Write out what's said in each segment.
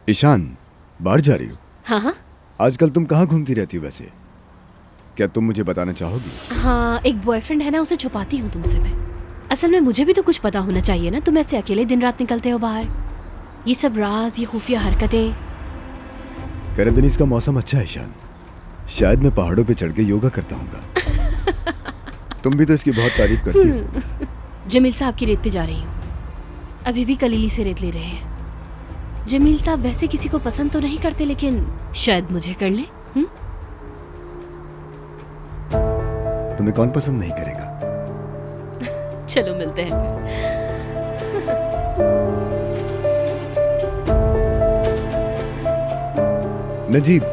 ईशान, बाहर जा रही हो? हाँ हाँ। आजकल तुम कहाँ घूमती रहती हो वैसे? क्या तुम मुझे बताना चाहोगी? हाँ, एक बॉयफ्रेंड है ना, उसे छुपाती हूँ तुमसे मैं। असल में मुझे भी तो कुछ पता होना चाहिए ना, तुम ऐसे अकेले दिन रात निकलते हो बाहर। ये सब राज, ये खुफिया हरकतें। करदनीस का मौसम अच्छा है ईशान, शायद मैं पहाड़ों पे चढ़ के योगा करता हूँ। तुम भी तो इसकी बहुत तारीफ करती हो। जमील साहब की रेत पे जा रही हूँ। अभी भी कलीली से रेत ले रहे हैं। जमील साहब वैसे किसी को पसंद तो नहीं करते, लेकिन शायद मुझे कर ले। तुम्हें कौन पसंद नहीं करेगा? चलो मिलते हैं फिर। नजीब,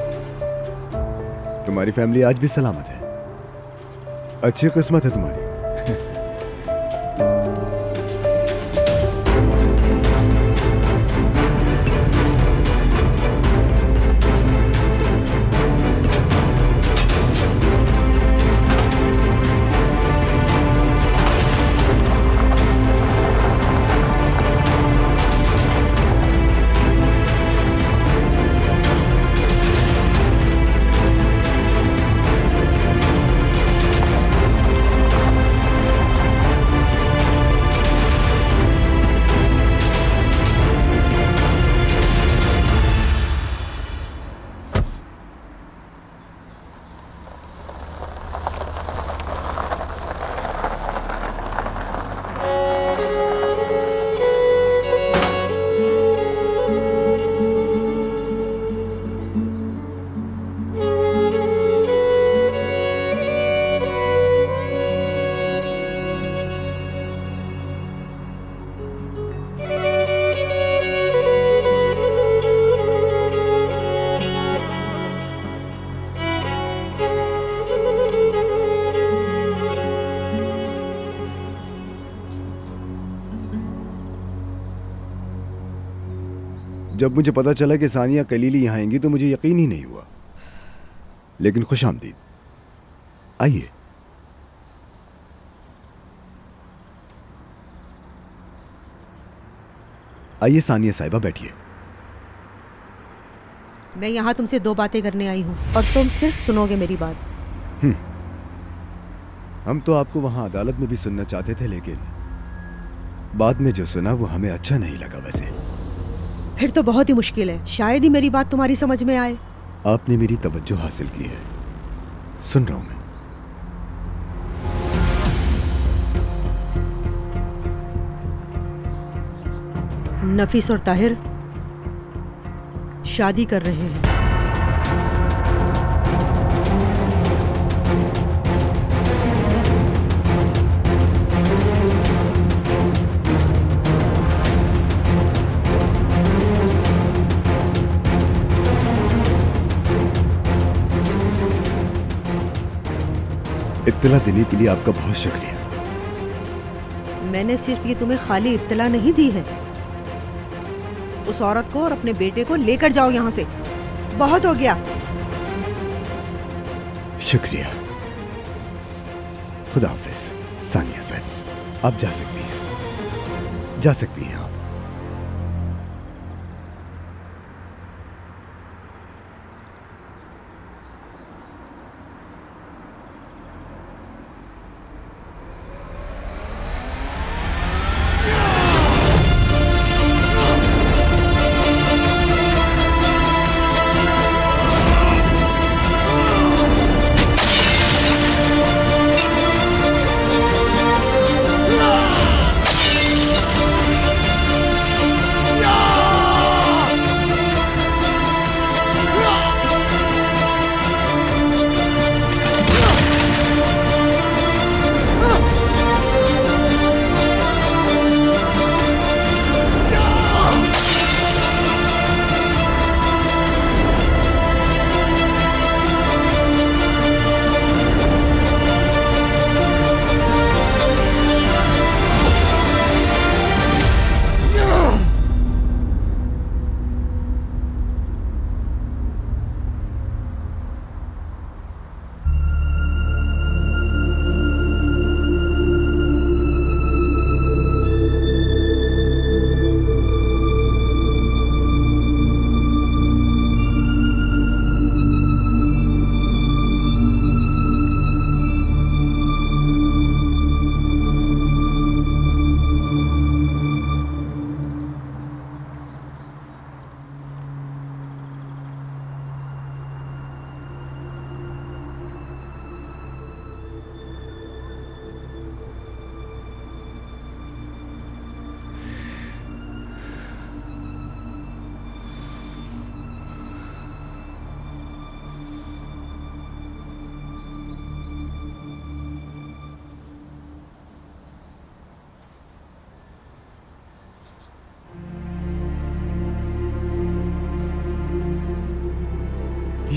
तुम्हारी फैमिली आज भी सलामत है। अच्छी किस्मत है तुम्हारी। जब मुझे पता चला कि सानिया कलीली यहाँ आएंगी तो मुझे यकीन ही नहीं हुआ, लेकिन खुशामदीद। आइए। आइए सानिया साहिबा, बैठिए। मैं यहाँ तुमसे दो बातें करने आई हूँ और तुम सिर्फ सुनोगे मेरी बात। हम तो आपको वहां अदालत में भी सुनना चाहते थे, लेकिन बाद में जो सुना वो हमें अच्छा नहीं लगा। वैसे फिर तो बहुत ही मुश्किल है, शायद ही मेरी बात तुम्हारी समझ में आए। आपने मेरी तवज्जो हासिल की है, सुन रहा हूं मैं। नफीस और ताहिर शादी कर रहे हैं। इत्तला देने के लिए आपका बहुत शुक्रिया। मैंने सिर्फ ये तुम्हें खाली इत्तला नहीं दी है। उस औरत को और अपने बेटे को लेकर जाओ यहाँ से, बहुत हो गया। शुक्रिया। खुदा हाफिज सानिया साहब, आप जा सकती हैं, जा सकती हैं आप।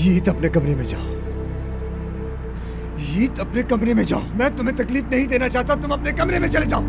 यीत अपने कमरे में जाओ। यीत अपने कमरे में जाओ। मैं तुम्हें तकलीफ नहीं देना चाहता, तुम अपने कमरे में चले जाओ।